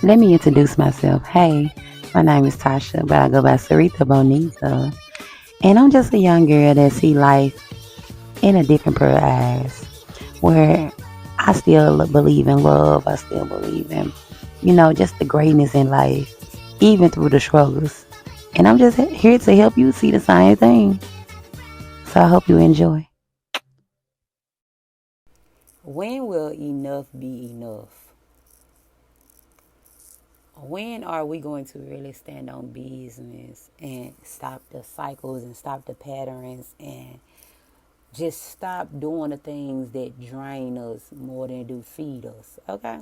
Let me introduce myself. Hey, my name is Tasha, but I go by Sarita Bonita. And I'm just a young girl that see life in a different pair of eyes. Where I still believe in love. I still believe in, just the greatness in life, even through the struggles. And I'm just here to help you see the same thing. So I hope you enjoy. When will enough be enough? When are we going to really stand on business and stop the cycles and stop the patterns and just stop doing the things that drain us more than do feed us? Okay.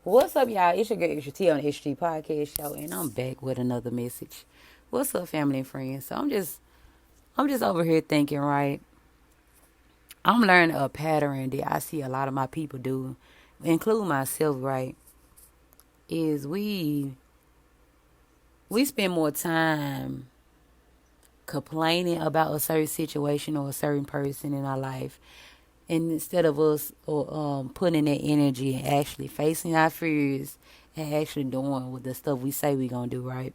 What's up, y'all? It's your girl Extra T on the Extra T Podcast Show, and I'm back with another message. What's up, family and friends? So I'm just over here thinking, right? I'm learning a pattern that I see a lot of my people do, include myself, right? Is we spend more time complaining about a certain situation or a certain person in our life, and instead of us or putting that energy and actually facing our fears and actually doing what the stuff we say we gonna do, right?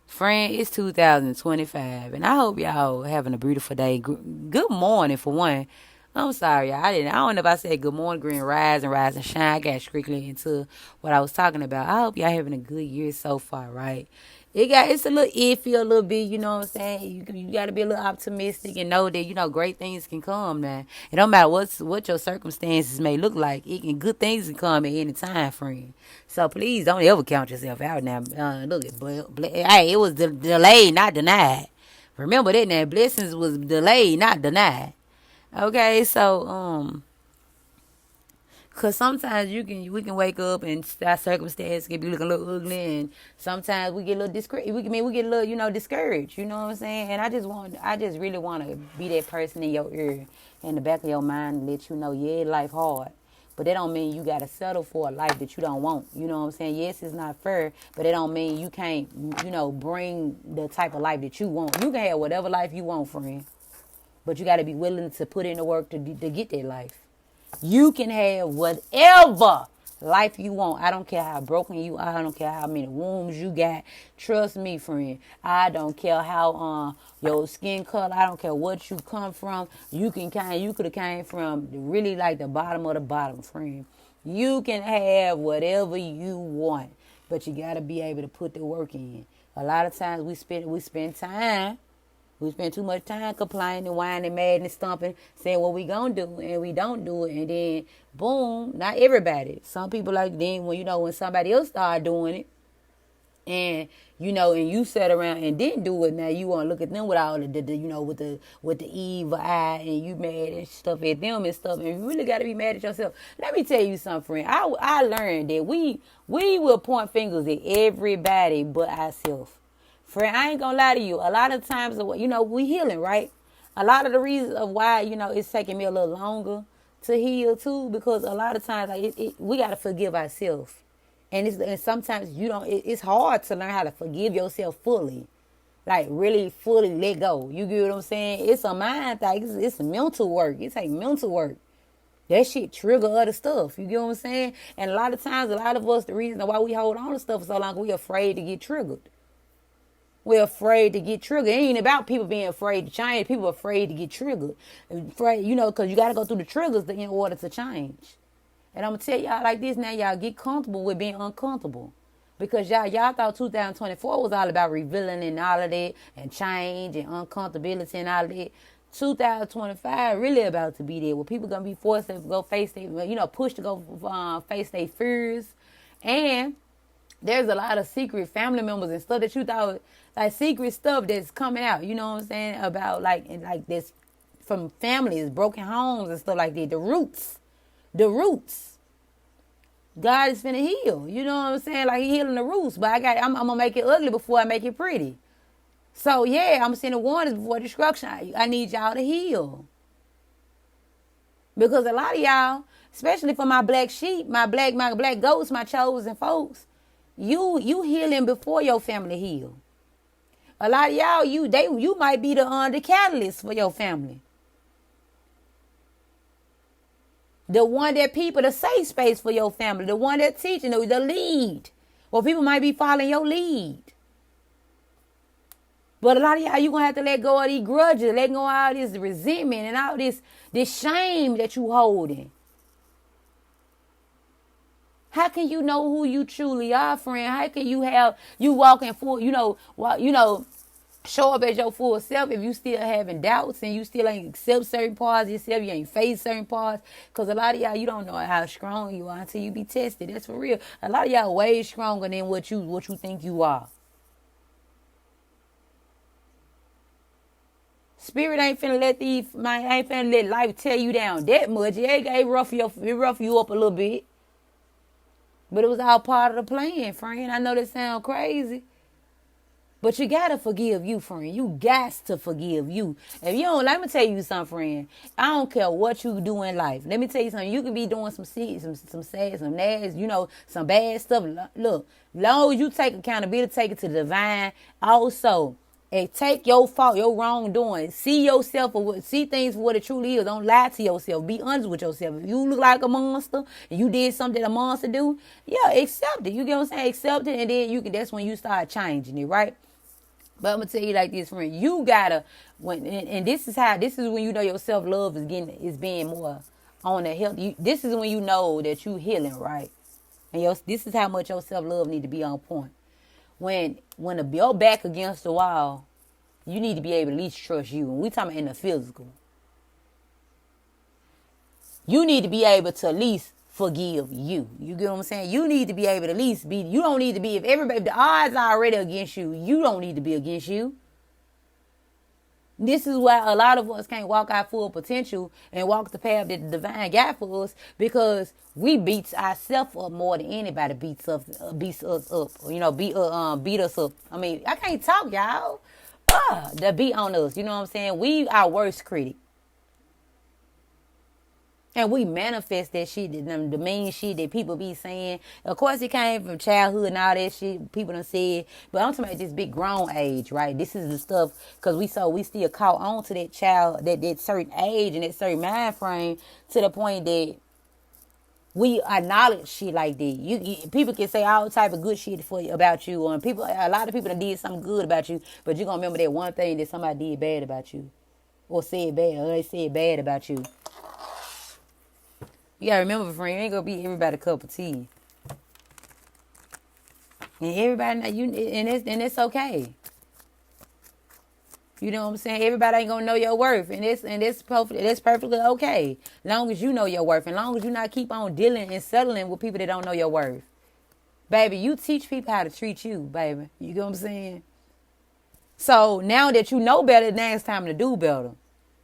Friend, it's 2025, and I hope y'all having a beautiful day. Good morning for one. I'm sorry, y'all. I don't know if I said good morning, green rise and rise and shine. I got strictly into what I was talking about. I hope y'all having a good year so far, right? It's a little iffy a little bit, you know what I'm saying? You got to be a little optimistic and know that great things can come. Now it don't matter what your circumstances may look like. Good things can come at any time, friend. So please don't ever count yourself out. Now look at hey, it was delayed, not denied. Remember that now. Blessings was delayed, not denied. Okay, so cause sometimes we can wake up and our circumstance can be looking a little ugly, and sometimes we get a little we get a little discouraged. You know what I'm saying? And I just really want to be that person in your ear, in the back of your mind, and let you know, yeah, life hard. But that don't mean you gotta settle for a life that you don't want. You know what I'm saying? Yes, it's not fair, but it don't mean you can't, bring the type of life that you want. You can have whatever life you want, friend. But you gotta be willing to put in the work to get that life. You can have whatever life you want. I don't care how broken you are. I don't care how many wounds you got. Trust me, friend. I don't care how your skin color. I don't care what you come from. You could have came from really like the bottom of the bottom, friend. You can have whatever you want, but you gotta be able to put the work in. A lot of times we spend time, we spend too much time complaining, whining, mad, and stumping, saying what we gonna do, and we don't do it, and then boom, not everybody. Some people like then when somebody else start doing it, and and you sat around and didn't do it. Now you want to look at them with all with the evil eye, and you mad and stuff at them and stuff, and you really got to be mad at yourself. Let me tell you something, friend. I learned that we will point fingers at everybody but ourselves. Friend, I ain't gonna lie to you. A lot of times, we healing, right? A lot of the reasons of why, it's taking me a little longer to heal too, because a lot of times, like, we gotta forgive ourselves, and sometimes you don't. It's hard to learn how to forgive yourself fully, like really fully let go. You get what I'm saying? It's a mind thing. It's mental work. It takes mental work. That shit trigger other stuff. You get what I'm saying? And a lot of times, a lot of us, the reason why we hold on to stuff for so long, we afraid to get triggered. We're afraid to get triggered. It ain't about people being afraid to change. People are afraid to get triggered. Afraid, because you got to go through the triggers in order to change. And I'm going to tell y'all like this now, y'all get comfortable with being uncomfortable. Because y'all thought 2024 was all about revealing and all of that and change and uncomfortability and all of that. 2025 really about to be there where people going to be forced to go face their, pushed to go face their fears. And there's a lot of secret family members and stuff that you thought, like secret stuff that's coming out, you know what I'm saying, about like this from families, broken homes and stuff like that. The roots. God is finna heal. You know what I'm saying? Like he healing the roots. But I'm gonna make it ugly before I make it pretty. So yeah, I'm sending warnings before destruction. I need y'all to heal. Because a lot of y'all, especially for my black sheep, my black goats, my chosen folks, you healing before your family heal. A lot of y'all, you might be the catalyst for your family. The one that people, the safe space for your family. The one that teaching, the lead. Well, people might be following your lead. But a lot of y'all, you going to have to let go of these grudges, let go of all this resentment and all this shame that you holding. How can you know who you truly are, friend? How can you walking full, show up as your full self if you still having doubts and you still ain't accept certain parts of yourself, you ain't face certain parts? Because a lot of y'all, you don't know how strong you are until you be tested. That's for real. A lot of y'all way stronger than what you think you are. Spirit ain't finna let life tear you down that much. It rough you up a little bit. But it was all part of the plan, friend. I know that sound crazy. But you gotta forgive you, friend. You got to forgive you. If you don't, let me tell you something, friend. I don't care what you do in life. Let me tell you something. You can be doing some sad, some nasty, some bad stuff. Look, long as you take accountability, take it to the divine. Also, and take your fault, your wrongdoing. See yourself see things for what it truly is. Don't lie to yourself. Be honest with yourself. If you look like a monster and you did something that a monster do, yeah, accept it. You get what I'm saying? Accept it, and then that's when you start changing it, right? But I'm gonna tell you like this, friend. You gotta and this is when you know your self love is being more on the health. This is when you know that you healing, right? And this is how much your self love need to be on point. When your back against the wall, you need to be able to at least trust you. And we talking about in the physical. You need to be able to at least forgive you. You get what I'm saying? You need to be able to at least be. You don't need to be, if the odds are already against you, you don't need to be against you. This is why a lot of us can't walk our full potential and walk the path that the divine got for us, because we beat ourselves up more than anybody beats us up. Beat us up. I mean, I can't talk, y'all. The beat on us. You know what I'm saying? We our worst critic. And we manifest that shit, the mean shit that people be saying. Of course, it came from childhood and all that shit people done said. But I'm talking about this big grown age, right? This is the stuff, because we still caught on to that child, that certain age and that certain mind frame, to the point that we acknowledge shit like that. People can say all type of good shit about you. A lot of people done did something good about you, but you're going to remember that one thing that somebody did bad about you. Or they said bad about you. You gotta remember, friend, you ain't gonna be everybody a cup of tea. And everybody, and it's okay. You know what I'm saying? Everybody ain't gonna know your worth, and that's perfectly okay. Long as you know your worth, and long as you not keep on dealing and settling with people that don't know your worth. Baby, you teach people how to treat you, baby. You get what I'm saying? So now that you know better, now it's time to do better.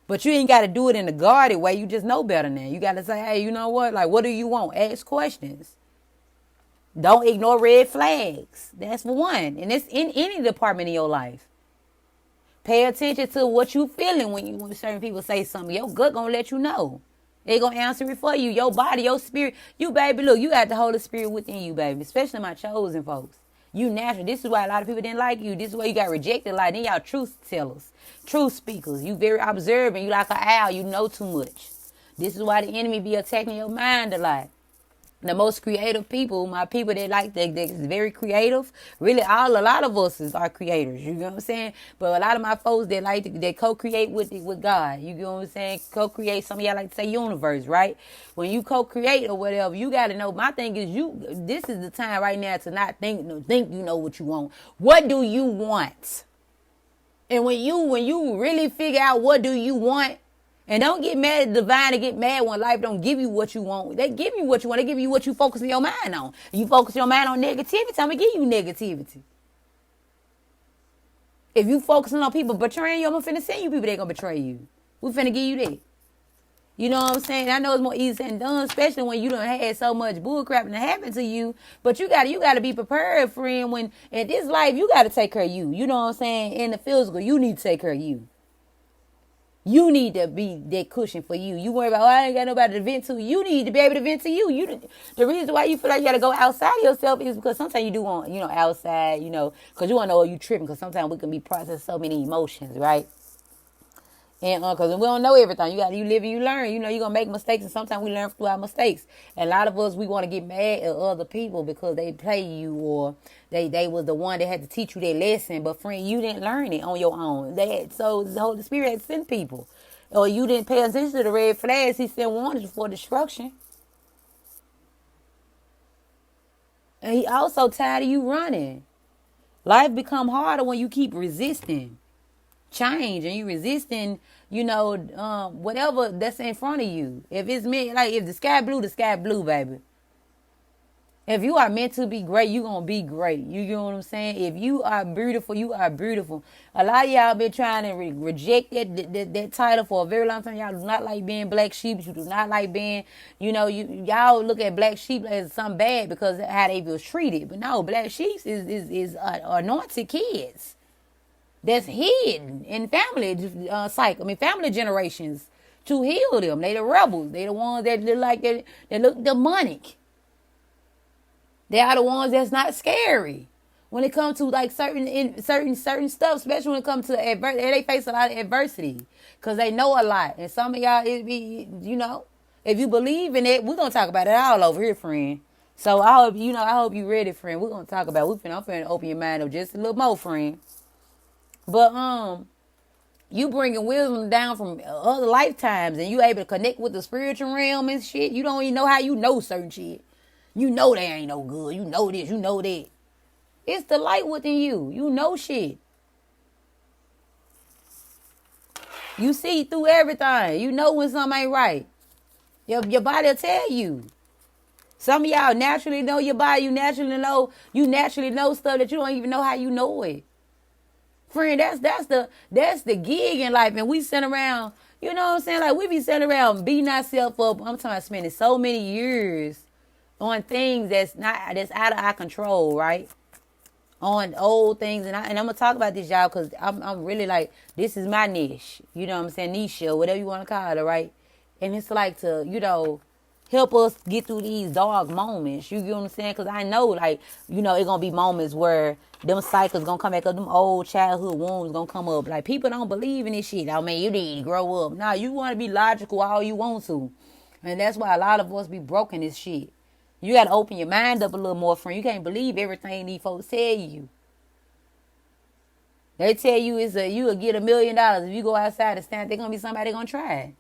But you ain't got to do it in a guarded way. You just know better now. You got to say, hey, you know what? Like, what do you want? Ask questions. Don't ignore red flags. That's for one. And it's in any department of your life. Pay attention to what you feeling when certain people say something. Your gut going to let you know. They going to answer it for you. Your body, your spirit. You, baby, look, you got the Holy Spirit within you, baby. Especially my chosen folks. You natural. This is why a lot of people didn't like you. This is why you got rejected. Like, then y'all truth tellers, truth speakers. You very observant. You like an owl. You know too much. This is why the enemy be attacking your mind a lot. The most creative people, my people that's very creative, really a lot of us are creators, you know what I'm saying? But a lot of my folks that co-create with God, you know what I'm saying? Co-create, some of y'all like to say universe, right? When you co-create or whatever, you got to know, my thing is this is the time right now to not think you know what you want. What do you want? And when you really figure out what do you want, and don't get mad at the divine and get mad when life don't give you what you want. They give you what you want. They give you what you focus your mind on. You focus your mind on negativity, I'm going to give you negativity. If you focusing on people betraying you, I'm finna send you people that going to betray you. We finna give you that. You know what I'm saying? I know it's more easy than done, especially when you done had so much bullcrap that happened to you. But you gotta be prepared, friend. When in this life, you got to take care of you. You know what I'm saying? In the physical, you need to take care of you. You need to be that cushion for you. You worry about, I ain't got nobody to vent to. You need to be able to vent to you. The reason why you feel like you got to go outside of yourself is because sometimes you do want, outside, because you want to know you tripping, because sometimes we can be processing so many emotions, right? And because we don't know everything, you live and you learn. You know, you're gonna make mistakes, and sometimes we learn through our mistakes. And a lot of us, we want to get mad at other people because they play you, or they was the one that had to teach you their lesson. But friend, you didn't learn it on your own. So the Holy Spirit had sent people, or you didn't pay attention to the red flags He sent warnings for destruction. And He also tired of you running. Life become harder when you keep resisting change, and you resisting, whatever that's in front of you. If it's meant, like, if the sky blue, baby. If you are meant to be great, you gonna be great. You get what I'm saying? If you are beautiful, you are beautiful. A lot of y'all been trying to reject that title for a very long time. Y'all do not like being black sheep. You do not like being, y'all look at black sheep as something bad because of how they was treated. But no, black sheep is anointed kids that's hidden in family family generations to heal them. They the rebels. They the ones that look like that look demonic. They are the ones that's not scary when it comes to like certain stuff, especially when it comes to adversity. They face a lot of adversity because they know a lot. And some of y'all, if you believe in it, we're gonna talk about it all over here, friend. So I hope you ready, friend. We're gonna talk about I'm finna open your mind up just a little more, friend. But you bringing wisdom down from other lifetimes, and you able to connect with the spiritual realm and shit. You don't even know how you know certain shit. You know they ain't no good. You know this. You know that. It's the light within you. You know shit. You see through everything. You know when something ain't right. Your body will tell you. Some of y'all naturally know your body. You naturally know stuff that you don't even know how you know it. Friend, that's the gig in life. And we sit around, you know what I'm saying? Like, we be sitting around beating ourselves up. I'm talking about spending so many years on things that's out of our control, right? On old things, and I'm gonna talk about this, y'all, because I'm really like, this is my niche. You know what I'm saying? Niche, or whatever you want to call it, right? And it's like to, help us get through these dark moments. You get what I'm saying? Because I know, like, it's gonna be moments where them cycles gonna come back up, them old childhood wounds gonna come up. Like, people don't believe in this shit. I mean, you need to grow up. Nah, you want to be logical all you want to, and that's why a lot of us be broken this shit. You got to open your mind up a little more, friend. You can't believe everything these folks tell you. They tell you you will get $1 million if you go outside and stand. There's going to be somebody going to try it.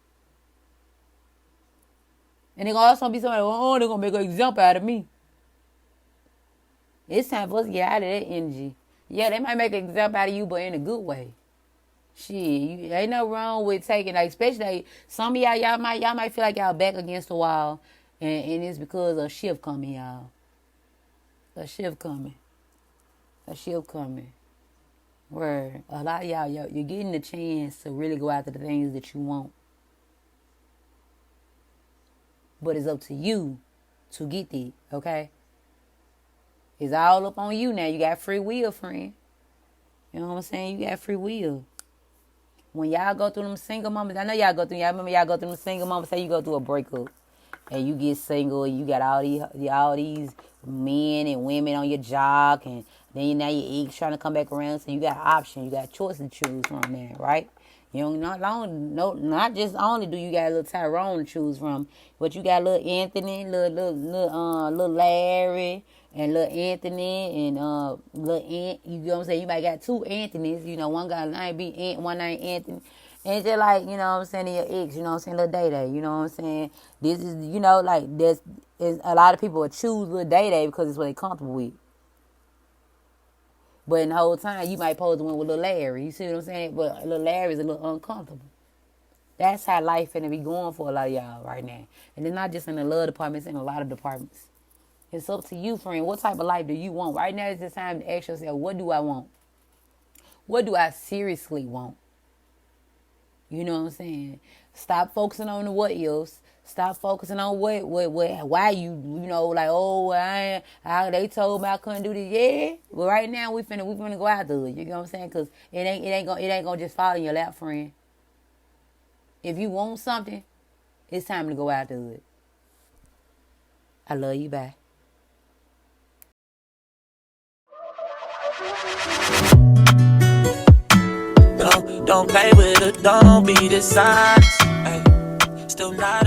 And there's also be somebody, they're going to make an example out of me. It's time for us to get out of that energy. Yeah, they might make an example out of you, but in a good way. Shit, ain't no wrong with taking, like, especially like, some of y'all might feel like y'all back against the wall. And it's because a shift coming, y'all. A shift coming. Where a lot of y'all, you're getting the chance to really go after the things that you want. But it's up to you to get it, okay? It's all up on you now. You got free will, friend. You know what I'm saying? You got free will. When y'all go through them single moments, I know y'all remember y'all go through them single moments, say you go through a breakup. And you get single, and you got all these men and women on your job, and then now your ex trying to come back around. So you got options, you got choice to choose from there, right? You don't not just only do you got a little Tyrone to choose from, but you got little Anthony, little Larry, and little Anthony, and little Ant. You know what I'm saying? You might got two Anthonys. One guy name be Ant, one name Anthony. And just like, you know what I'm saying, your ex, you know what I'm saying, Lil Day-Day, you know what I'm saying? This is, like, there's a lot of people will choose Lil Day-Day because it's what they're comfortable with. But in the whole time, you might pose the one with Lil Larry, you see what I'm saying? But Lil Larry's a little uncomfortable. That's how life finna be going for a lot of y'all right now. And it's not just in the love department, it's in a lot of departments. It's up to you, friend. What type of life do you want? Right now is the time to ask yourself, what do I want? What do I seriously want? You know what I'm saying? Stop focusing on the what ifs. Stop focusing on why you like, they told me I couldn't do this. Yeah, but right now we finna go out there. You know what I'm saying? Cause it ain't gonna just fall in your lap, friend. If you want something, it's time to go out there. It. I love you. Bye. Don't play with her, don't be dishonest. Ay, still not